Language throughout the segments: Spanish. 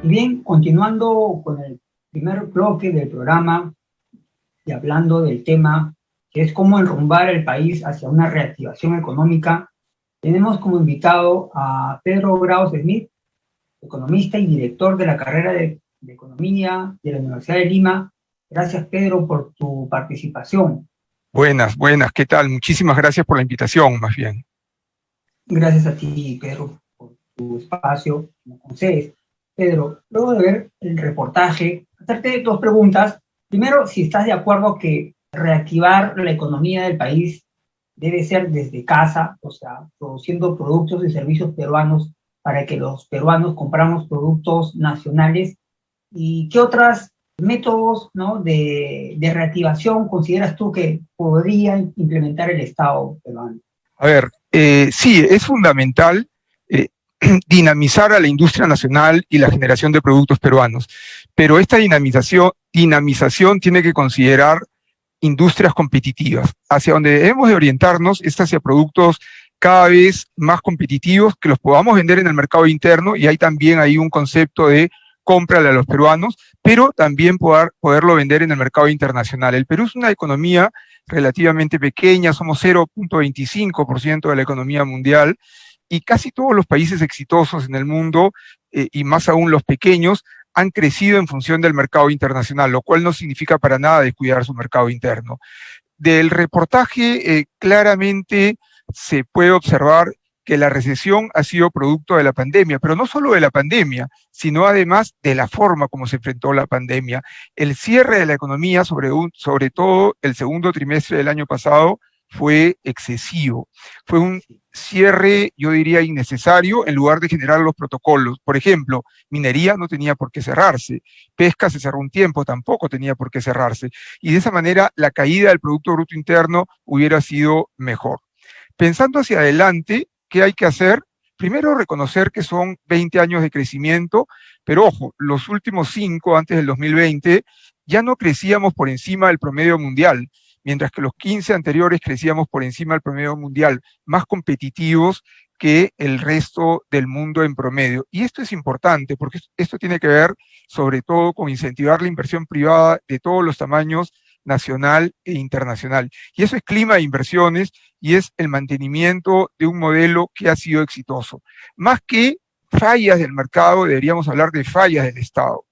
Y bien, continuando con el primer bloque del programa y hablando del tema que es cómo enrumbar el país hacia una reactivación económica, tenemos como invitado a Pedro Graus Smith, economista y director de la carrera de Economía de la Universidad de Lima. Gracias, Pedro, por tu participación. Buenas, buenas, ¿qué tal? Muchísimas gracias por la invitación, más bien. Gracias a ti, Pedro, por tu espacio, como concedes. Pedro, luego de ver el reportaje, hacerte dos preguntas. Primero, si estás de acuerdo que reactivar la economía del país debe ser desde casa, o sea, produciendo productos y servicios peruanos para que los peruanos compramos productos nacionales. ¿Y qué otros métodos, ¿no?, de reactivación consideras tú que podría implementar el Estado peruano? A ver, sí, es fundamental eh, dinamizar a la industria nacional y la generación de productos peruanos, pero esta dinamización tiene que considerar industrias competitivas. Hacia donde debemos de orientarnos es hacia productos cada vez más competitivos que los podamos vender en el mercado interno, y hay también ahí un concepto de cómprale a los peruanos, pero también poderlo vender en el mercado internacional. El Perú es una economía relativamente pequeña, somos 0.25% de la economía mundial, y casi todos los países exitosos en el mundo, y más aún los pequeños, han crecido en función del mercado internacional, lo cual no significa para nada descuidar su mercado interno. Del reportaje claramente se puede observar que la recesión ha sido producto de la pandemia, pero no solo de la pandemia, sino además de la forma como se enfrentó la pandemia. El cierre de la economía, sobre todo el segundo trimestre del año pasado, fue excesivo. Fue un cierre, yo diría, innecesario, en lugar de generar los protocolos. Por ejemplo, minería no tenía por qué cerrarse, pesca se cerró un tiempo, tampoco tenía por qué cerrarse, y de esa manera la caída del Producto Bruto Interno hubiera sido mejor. Pensando hacia adelante, ¿qué hay que hacer? Primero, reconocer que son 20 años de crecimiento, pero ojo, los últimos 5, antes del 2020, ya no crecíamos por encima del promedio mundial, mientras que los 15 anteriores crecíamos por encima del promedio mundial, más competitivos que el resto del mundo en promedio. Y esto es importante, porque esto tiene que ver sobre todo con incentivar la inversión privada de todos los tamaños, nacional e internacional. Y eso es clima de inversiones y es el mantenimiento de un modelo que ha sido exitoso. Más que fallas del mercado, deberíamos hablar de fallas del Estado.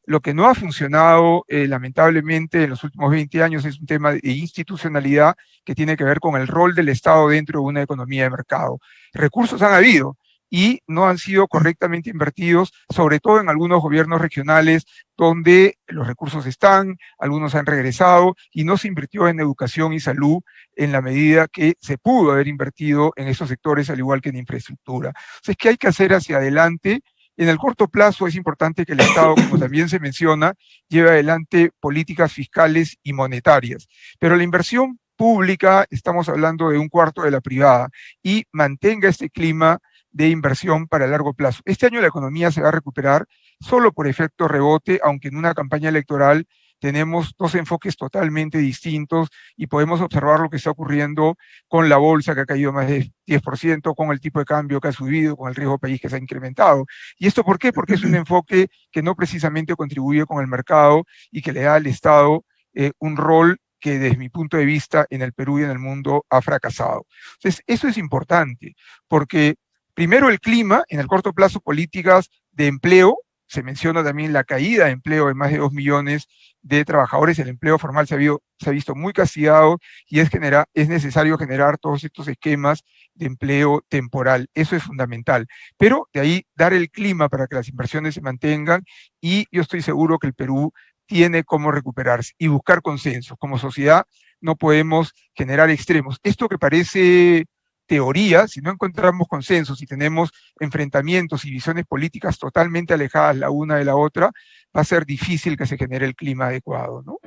Lo que no ha funcionado, lamentablemente, en los últimos 20 años es un tema de institucionalidad que tiene que ver con el rol del Estado dentro de una economía de mercado. Recursos han habido y no han sido correctamente invertidos, sobre todo en algunos gobiernos regionales donde los recursos están, algunos han regresado y no se invirtió en educación y salud en la medida que se pudo haber invertido en esos sectores, al igual que en infraestructura. Entonces, ¿qué hay que hacer hacia adelante? En el corto plazo es importante que el Estado, como también se menciona, lleve adelante políticas fiscales y monetarias. Pero la inversión pública, estamos hablando de un cuarto de la privada, y mantenga este clima de inversión para el largo plazo. Este año la economía se va a recuperar solo por efecto rebote, aunque en una campaña electoral tenemos dos enfoques totalmente distintos y podemos observar lo que está ocurriendo con la bolsa, que ha caído más de 10%, con el tipo de cambio que ha subido, con el riesgo país que se ha incrementado. ¿Y esto por qué? Porque es un enfoque que no precisamente contribuye con el mercado y que le da al Estado un rol que desde mi punto de vista en el Perú y en el mundo ha fracasado. Entonces, eso es importante, porque primero el clima, en el corto plazo políticas de empleo, se menciona también la caída de empleo de más de 2 millones de trabajadores, el empleo formal se ha visto muy castigado y es necesario generar todos estos esquemas de empleo temporal, eso es fundamental. Pero de ahí dar el clima para que las inversiones se mantengan, y yo estoy seguro que el Perú tiene cómo recuperarse y buscar consensos. Como sociedad no podemos generar extremos. Esto que parece teoría, si no encontramos consensos y tenemos enfrentamientos y visiones políticas totalmente alejadas la una de la otra, va a ser difícil que se genere el clima adecuado, ¿no?